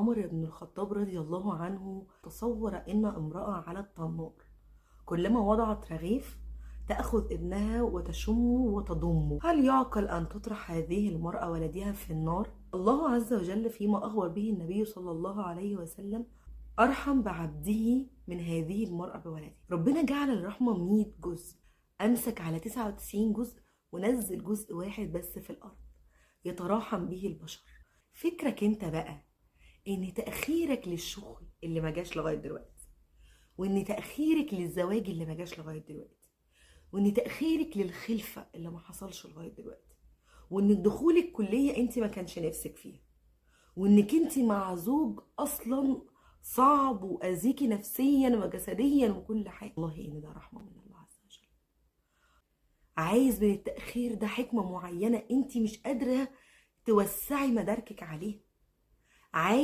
عمر بن الخطاب رضي الله عنه تصور ان امرأة على التنور كلما وضعت رغيف تأخذ ابنها وتشمه وتضمه. هل يعقل أن تطرح هذه المرأة ولدها في النار؟ الله عز وجل فيما أخبر به النبي صلى الله عليه وسلم أرحم بعبده من هذه المرأة بولده. ربنا جعل الرحمة 100 جزء، أمسك على 99 جزء ونزل جزء واحد بس في الأرض يتراحم به البشر. فكرك انت بقى ان تأخيرك للشغل اللي ما جاش لغاية دلوقتي، وان تأخيرك للزواج اللي ما جاش لغاية دلوقتي، وان تأخيرك للخلفة اللي ما حصلش لغاية دلوقتي، وان دخول الكلية انت ما كانش نفسك فيها، وانك انت مع زوج اصلا صعب واذيكي نفسيا وجسديا وكل حاجة، والله ان ده رحمة من الله عز وجل. عايز من التأخير ده حكمة معينة انت مش قادرة توسعي مداركك عليه. عايز